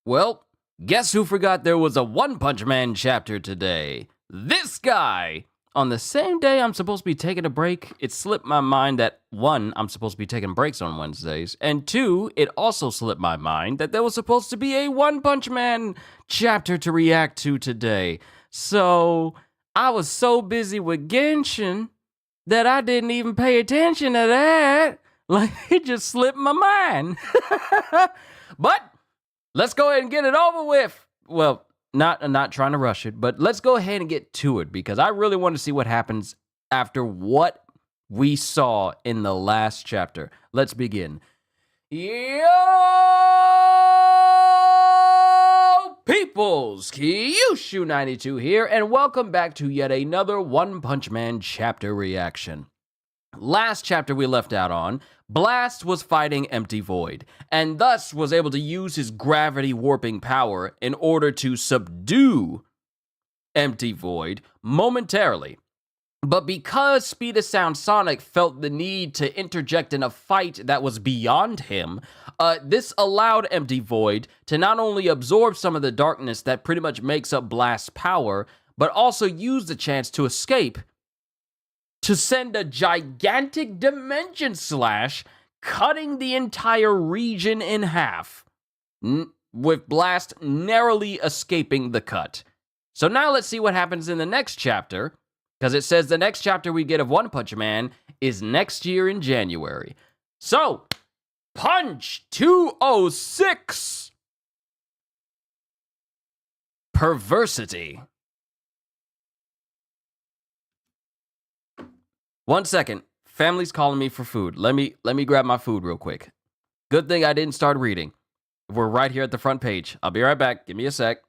Well, guess who forgot there was a One Punch Man chapter today? This guy! On the same day I'm supposed to be taking a break, it slipped my mind that one, I'm supposed to be taking breaks on Wednesdays, and two, it also slipped my mind that there was supposed to be a One Punch Man chapter to react to today. So, I was so busy with Genshin that I didn't even pay attention to that. Like, it just slipped my mind. But let's go ahead and get it over with. Well, not trying to rush it, but let's go ahead and get to it because I really want to see what happens after what we saw in the last chapter. Let's begin. Yo, peoples, Kyushu92 here, and welcome back to yet another One Punch Man chapter reaction. Last chapter we left out on, Blast was fighting Empty Void, and thus was able to use his gravity warping power in order to subdue Empty Void momentarily. But because Speed of Sound Sonic felt the need to interject in a fight that was beyond him, this allowed Empty Void to not only absorb some of the darkness that pretty much makes up Blast's power, but also use the chance to escape to send a gigantic dimension slash, cutting the entire region in half, with Blast narrowly escaping the cut. So now let's see what happens in the next chapter, because it says the next chapter we get of One Punch Man is next year in January. So, Punch 206! Perversity. 1 second. Family's calling me for food. Let me grab my food real quick. Good thing I didn't start reading. We're right here at the front page. I'll be right back. Give me a sec.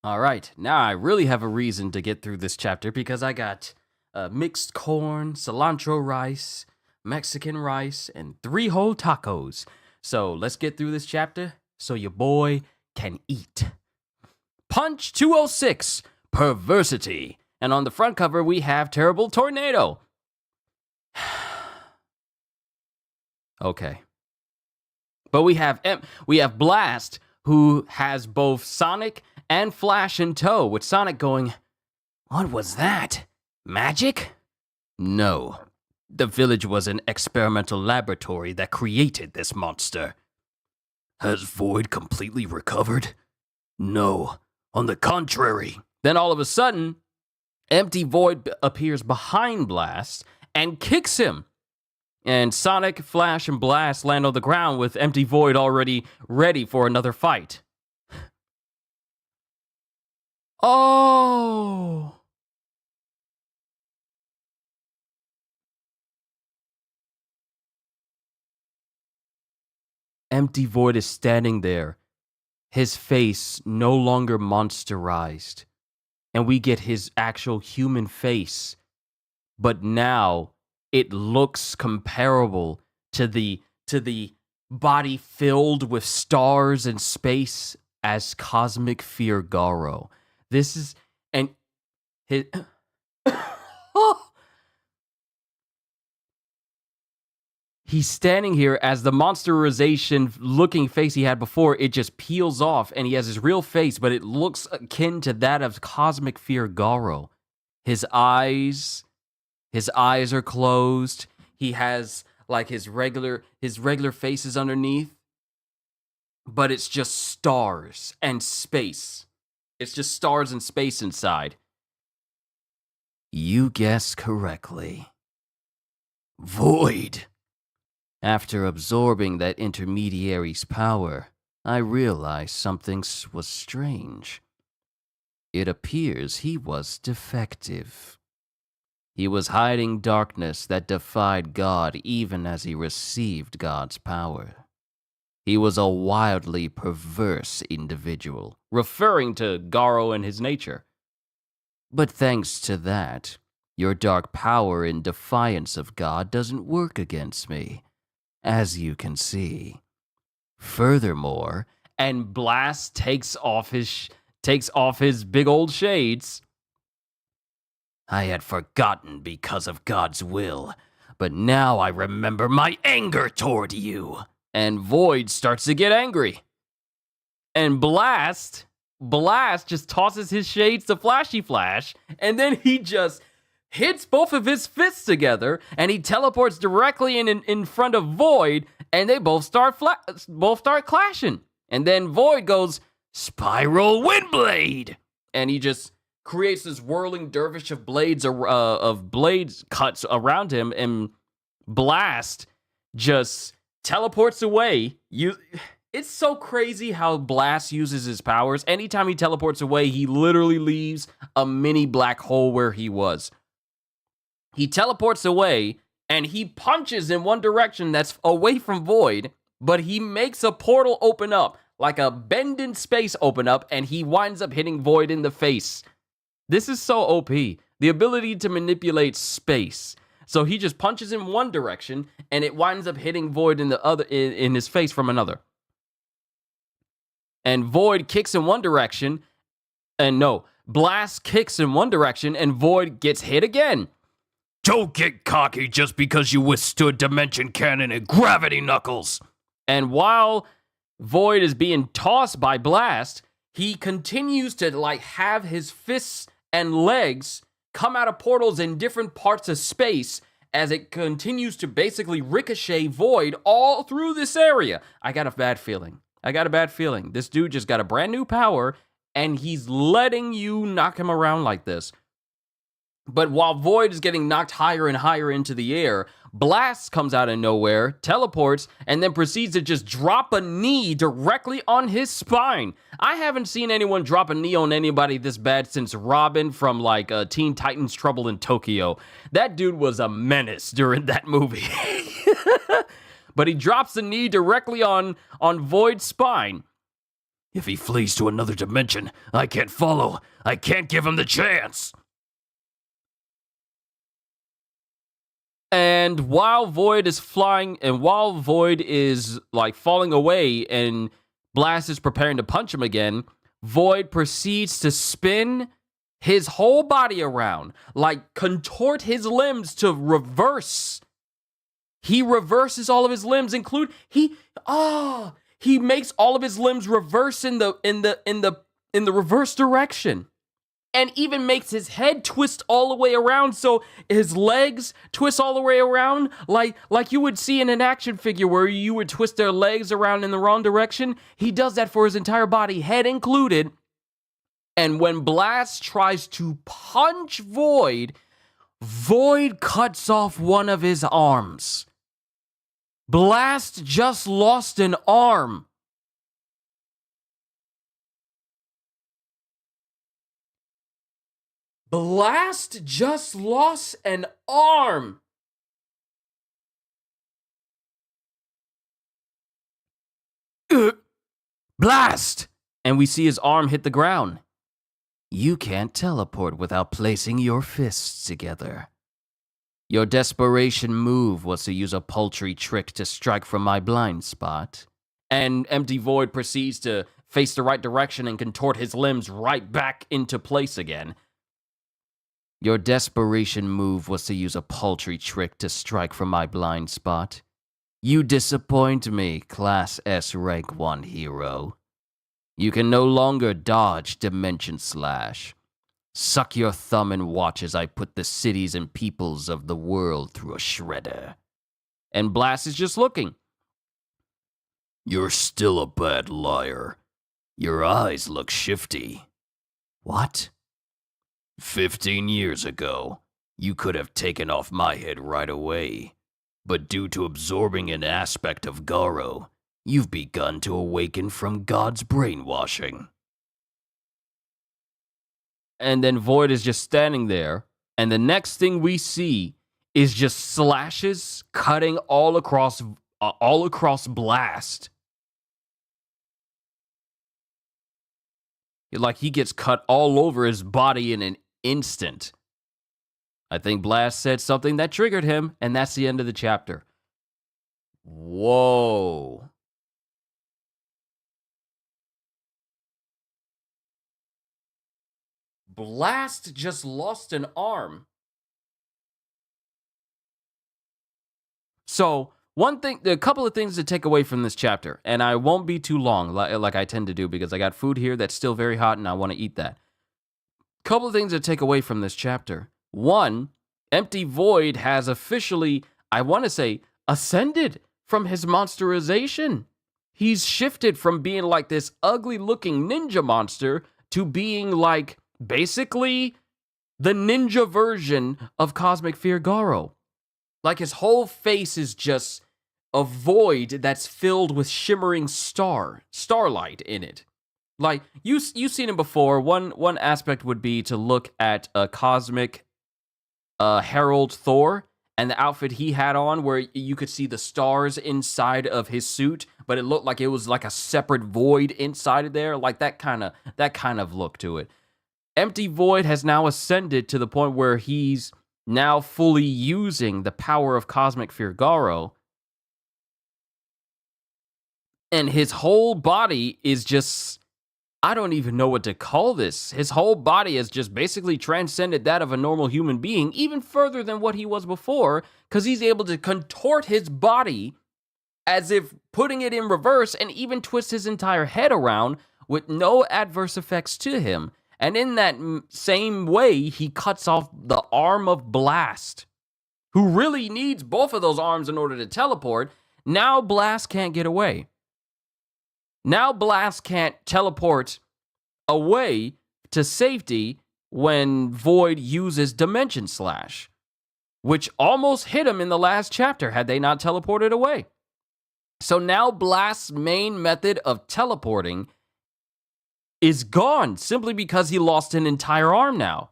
All right, now I really have a reason to get through this chapter because I got mixed corn, cilantro rice, Mexican rice, and 3 whole tacos. So let's get through this chapter so your boy can eat. Punch 206, Perversity. And on the front cover, we have Terrible Tornado. Okay. But we have Blast, who has both Sonic and Flash in tow, with Sonic going, "What was that? Magic?" "No. The village was an experimental laboratory that created this monster." "Has Void completely recovered?" "No. On the contrary." Then all of a sudden, Empty Void appears behind Blast and kicks him. And Sonic, Flash, and Blast land on the ground with Empty Void already ready for another fight. Oh! empty void is standing there, his face no longer monsterized, and we get his actual human face, but now it looks comparable to the body filled with stars and space as Cosmic Fear Garo. This is and his he's standing here as the monsterization looking face he had before, it just peels off and he has his real face, but it looks akin to that of Cosmic Fear Garo. His eyes are closed. He has like his regular faces underneath, but it's just stars and space. It's just stars and space inside. You guessed correctly. Void. After absorbing that intermediary's power, I realized something was strange. It appears he was defective. He was hiding darkness that defied God even as he received God's power. He was a wildly perverse individual, referring to Garo and his nature. But thanks to that, your dark power in defiance of God doesn't work against me, as you can see. Furthermore, and Blast takes off his big old shades. I had forgotten because of God's will, but now I remember my anger toward you. And Void starts to get angry. And Blast just tosses his shades to Flashy Flash, and then he just hits both of his fists together, and he teleports directly in front of Void, and they both start clashing. And then Void goes, Spiral Windblade! And he just creates this whirling dervish of blades cuts around him, and Blast just teleports away. It's so crazy how Blast uses his powers. Anytime he teleports away, he literally leaves a mini black hole where he was. He teleports away, and he punches in one direction that's away from Void, but he makes a portal open up, like a bend in space open up, and he winds up hitting Void in the face. This is so OP. The ability to manipulate space. So he just punches in one direction, and it winds up hitting Void in the other, in his face from another. And Void kicks in one direction, Blast kicks in one direction, and Void gets hit again. Don't get cocky just because you withstood Dimension Cannon and Gravity Knuckles. And while Void is being tossed by Blast, he continues to have his fists and legs come out of portals in different parts of space as it continues to basically ricochet Void all through this area. I got a bad feeling. This dude just got a brand new power, and he's letting you knock him around like this. But while Void is getting knocked higher and higher into the air, Blast comes out of nowhere, teleports, and then proceeds to just drop a knee directly on his spine. I haven't seen anyone drop a knee on anybody this bad since Robin from Teen Titans Trouble in Tokyo. That dude was a menace during that movie. But he drops the knee directly on Void's spine. If he flees to another dimension, I can't follow. I can't give him the chance. And while Void is falling away and Blast is preparing to punch him again, Void proceeds to spin his whole body around, contort his limbs to reverse. He reverses all of his limbs, he makes all of his limbs reverse in the reverse direction. And even makes his head twist all the way around, so his legs twist all the way around, like you would see in an action figure where you would twist their legs around in the wrong direction. He does that for his entire body, head included. And when Blast tries to punch Void, Void cuts off one of his arms. Blast just lost an arm. Blast just lost an arm. Blast! And we see his arm hit the ground. You can't teleport without placing your fists together. Your desperation move was to use a paltry trick to strike from my blind spot. And Empty Void proceeds to face the right direction and contort his limbs right back into place again. Your desperation move was to use a paltry trick to strike from my blind spot. You disappoint me, Class S Rank 1 hero. You can no longer dodge Dimension Slash. Suck your thumb and watch as I put the cities and peoples of the world through a shredder. And Blast is just looking. You're still a bad liar. Your eyes look shifty. What? 15 years ago, you could have taken off my head right away. But due to absorbing an aspect of Garo, you've begun to awaken from God's brainwashing. And then Void is just standing there, and the next thing we see is just slashes cutting all across Blast. Like he gets cut all over his body in an instant. I think Blast said something that triggered him, and that's the end of the chapter. Whoa. Blast just lost an arm. So, a couple of things to take away from this chapter, and I won't be too long like I tend to do because I got food here that's still very hot and I want to eat that. Couple of things to take away from this chapter. One, Empty Void has officially, I want to say, ascended from his monsterization. He's shifted from being like this ugly-looking ninja monster to being like basically the ninja version of Cosmic Fear Garo. Like his whole face is just a void that's filled with shimmering starlight in it. Like you've seen him before. One aspect would be to look at a Cosmic Herald Thor and the outfit he had on, where you could see the stars inside of his suit, but it looked like it was like a separate void inside of there, like that kind of look to it. Empty Void has now ascended to the point where he's now fully using the power of Cosmic Fear Garo, and his whole body is just, I don't even know what to call this. His whole body has just basically transcended that of a normal human being, even further than what he was before, because he's able to contort his body as if putting it in reverse and even twist his entire head around with no adverse effects to him. And in that same way, he cuts off the arm of Blast, who really needs both of those arms in order to teleport. Now Blast can't get away. Now Blast can't teleport away to safety when Void uses Dimension Slash, which almost hit him in the last chapter had they not teleported away. So now Blast's main method of teleporting is gone simply because he lost an entire arm now.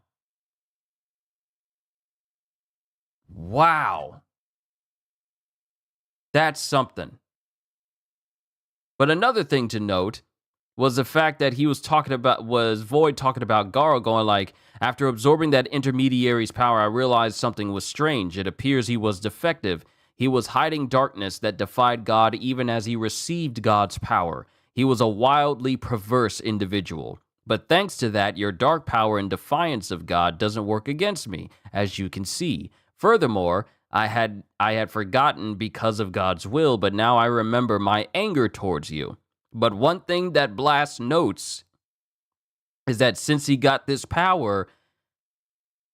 Wow. That's something. But another thing to note was the fact that Void talking about Garo going like, after absorbing that intermediary's power, I realized something was strange. It appears he was defective. He was hiding darkness that defied God even as he received God's power. He was a wildly perverse individual. But thanks to that, your dark power in defiance of God doesn't work against me, as you can see. Furthermore, I had forgotten because of God's will, but now I remember my anger towards you. But one thing that Blast notes is that since he got this power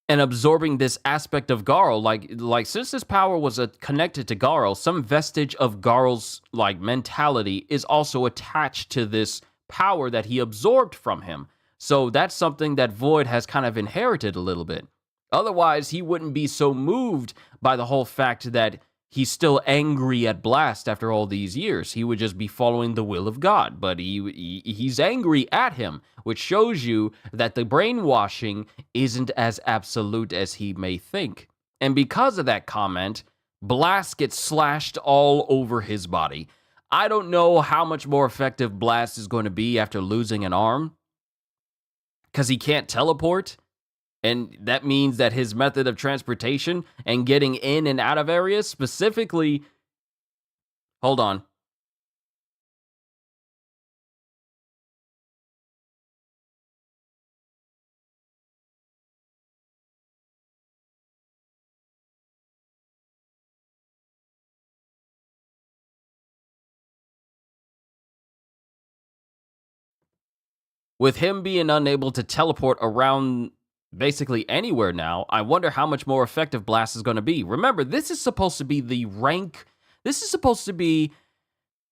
and absorbing this aspect of Garo, like since this power was connected to Garo, some vestige of Garo's like mentality is also attached to this power that he absorbed from him. So that's something that Void has kind of inherited a little bit. Otherwise, he wouldn't be so moved by the whole fact that he's still angry at Blast after all these years. He would just be following the will of God, but he's angry at him, which shows you that the brainwashing isn't as absolute as he may think. And because of that comment, Blast gets slashed all over his body. I don't know how much more effective Blast is going to be after losing an arm, because he can't teleport. And that means that his method of transportation and getting in and out of areas, specifically, hold on. With him being unable to teleport around basically anywhere now, I wonder how much more effective Blast is going to be. Remember, this is supposed to be the rank. This is supposed to be,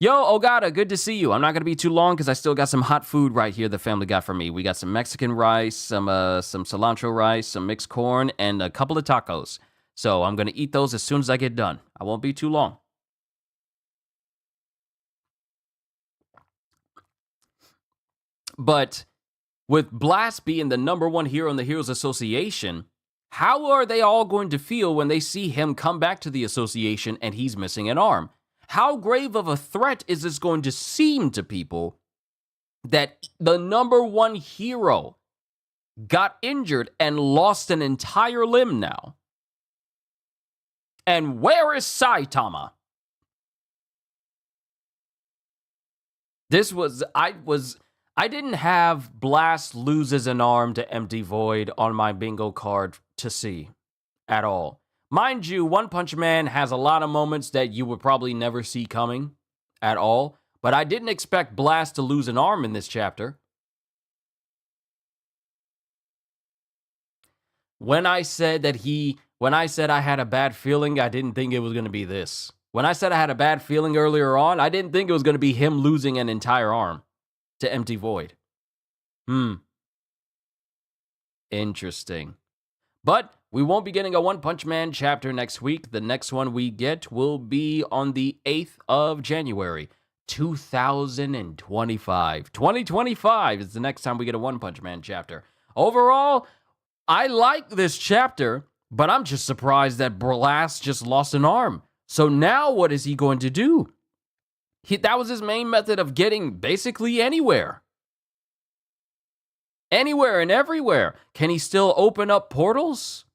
yo, Ogata, good to see you. I'm not going to be too long because I still got some hot food right here the family got for me. We got some Mexican rice, some cilantro rice, some mixed corn, and a couple of tacos. So I'm going to eat those as soon as I get done. I won't be too long. But with Blast being the number one hero in the Heroes Association, how are they all going to feel when they see him come back to the association and he's missing an arm? How grave of a threat is this going to seem to people that the number one hero got injured and lost an entire limb now? And where is Saitama? I didn't have Blast loses an arm to Empty Void on my bingo card to see at all. Mind you, One Punch Man has a lot of moments that you would probably never see coming at all, but I didn't expect Blast to lose an arm in this chapter. When I said I had a bad feeling, I didn't think it was going to be this. When I said I had a bad feeling earlier on, I didn't think it was going to be him losing an entire arm to Empty Void. Interesting. But we won't be getting a One Punch Man chapter next week. The next one we get will be on the 8th of January, 2025. 2025 is the next time we get a One Punch Man chapter. Overall, I like this chapter, but I'm just surprised that Blast just lost an arm. So now what is he going to do? That was his main method of getting basically anywhere. Anywhere and everywhere. Can he still open up portals?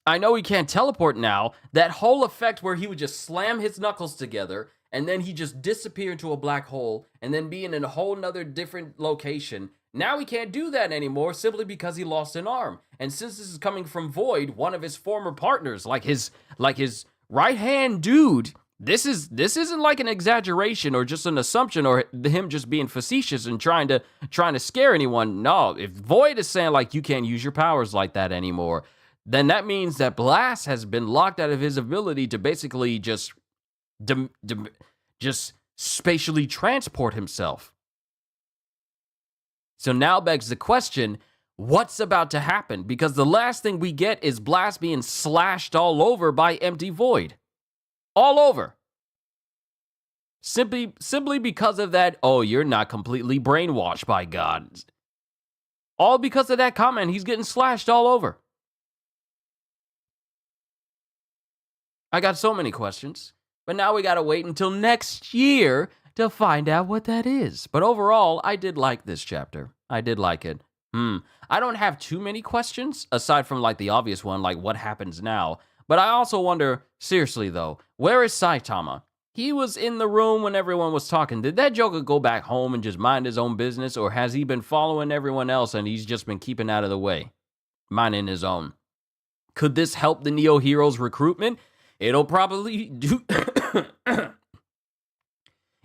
I know he can't teleport now. That whole effect where he would just slam his knuckles together and then he just disappear into a black hole and then be in a whole nother different location. Now he can't do that anymore simply because he lost an arm. And since this is coming from Void, one of his former partners, like his right-hand dude, This isn't like an exaggeration or just an assumption or him just being facetious and trying to scare anyone. No, if Void is saying like you can't use your powers like that anymore, then that means that Blast has been locked out of his ability to basically just spatially transport himself. So now begs the question, what's about to happen? Because the last thing we get is Blast being slashed all over by Empty Void. All over. Simply because of that, oh, you're not completely brainwashed by God. All because of that comment, he's getting slashed all over. I got so many questions, but now we gotta wait until next year to find out what that is. But overall, I did like this chapter. I did like it. I don't have too many questions, aside from like the obvious one, like what happens now. But I also wonder, seriously though, where is Saitama? He was in the room when everyone was talking. Did that Joker go back home and just mind his own business, or has he been following everyone else and he's just been keeping out of the way, minding his own? Could this help the Neo Heroes recruitment? It'll probably do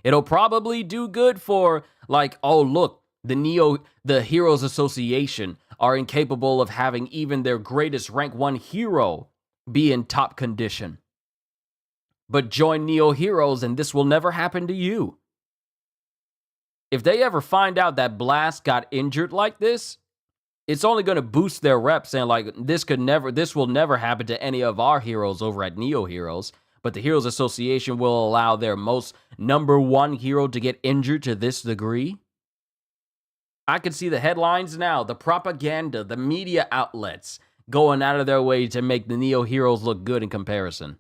It'll probably do good for like, oh look, the Heroes Association are incapable of having even their greatest rank 1 hero be in top condition. But join Neo Heroes and this will never happen to you. If they ever find out that Blast got injured like this, it's only going to boost their reps and like this will never happen to any of our heroes over at Neo Heroes. But the Heroes Association will allow their most number 1 hero to get injured to this degree. I can see the headlines now, the propaganda, the media outlets going out of their way to make the Neo Heroes look good in comparison.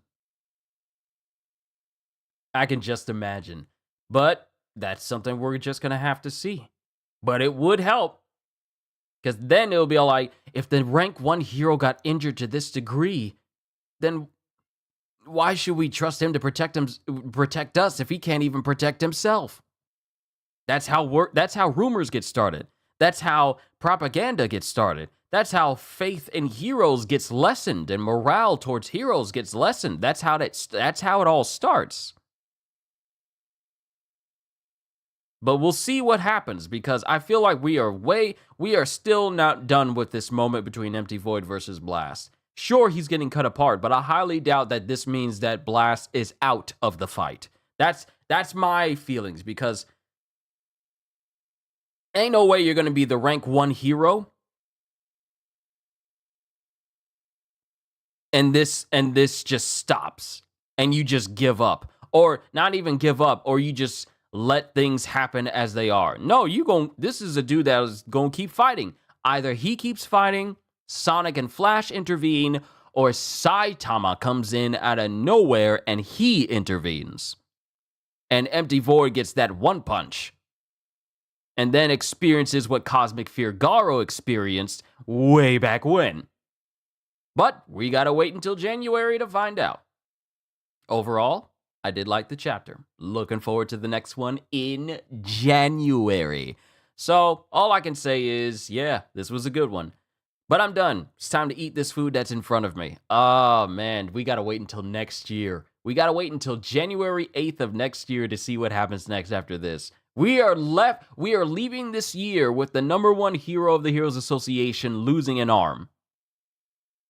I can just imagine. But that's something we're just going to have to see. But it would help. Because then it'll be all like, if the rank 1 hero got injured to this degree, then why should we trust him to protect us if he can't even protect himself? That's how rumors get started. That's how propaganda gets started. That's how faith in heroes gets lessened and morale towards heroes gets lessened. That's how it all starts. But we'll see what happens, because I feel like we are still not done with this moment between Empty Void versus Blast. Sure, he's getting cut apart, but I highly doubt that this means that Blast is out of the fight. That's my feelings, because ain't no way you're going to be the rank 1 hero and this just stops and you just give up, or not even give up, or you just let things happen as they are. No, this is a dude that is going to keep fighting. Either he keeps fighting, Sonic and Flash intervene, or Saitama comes in out of nowhere and he intervenes. And Empty Void gets that one punch. And then experiences what Cosmic Fear Garo experienced way back when. But we gotta wait until January to find out. Overall, I did like the chapter. Looking forward to the next one in January. So, all I can say is, yeah, this was a good one. But I'm done. It's time to eat this food that's in front of me. Oh, man, we gotta wait until next year. We gotta wait until January 8th of next year to see what happens next after this. We are leaving this year with the number 1 hero of the Heroes Association losing an arm.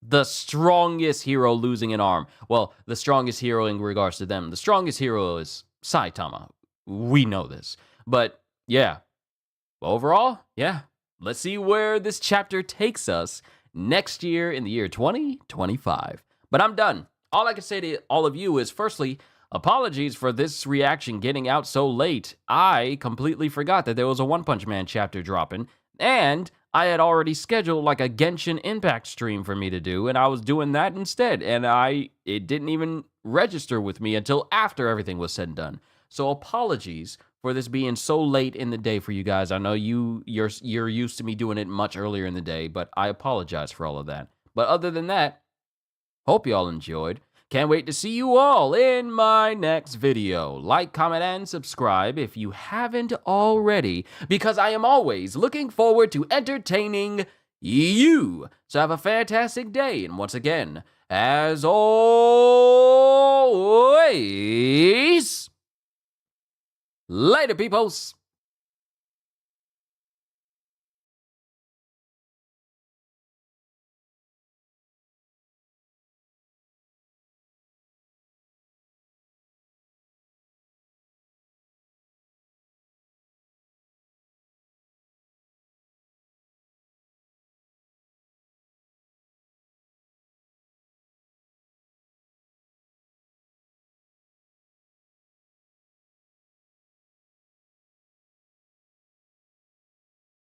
The strongest hero losing an arm. Well, the strongest hero in regards to them. The strongest hero is Saitama. We know this. But, yeah. Overall, yeah. Let's see where this chapter takes us next year in the year 2025. But I'm done. All I can say to all of you is, firstly, apologies for this reaction getting out so late. I completely forgot that there was a One Punch Man chapter dropping, and I had already scheduled like a Genshin Impact stream for me to do, and I was doing that instead, and it didn't even register with me until after everything was said and done. So apologies for this being so late in the day for you guys. I know you're used to me doing it much earlier in the day, but I apologize for all of that. But other than that, hope you all enjoyed. Can't wait to see you all in my next video. Like, comment, and subscribe if you haven't already, because I am always looking forward to entertaining you. So have a fantastic day, and once again, as always, later, peoples.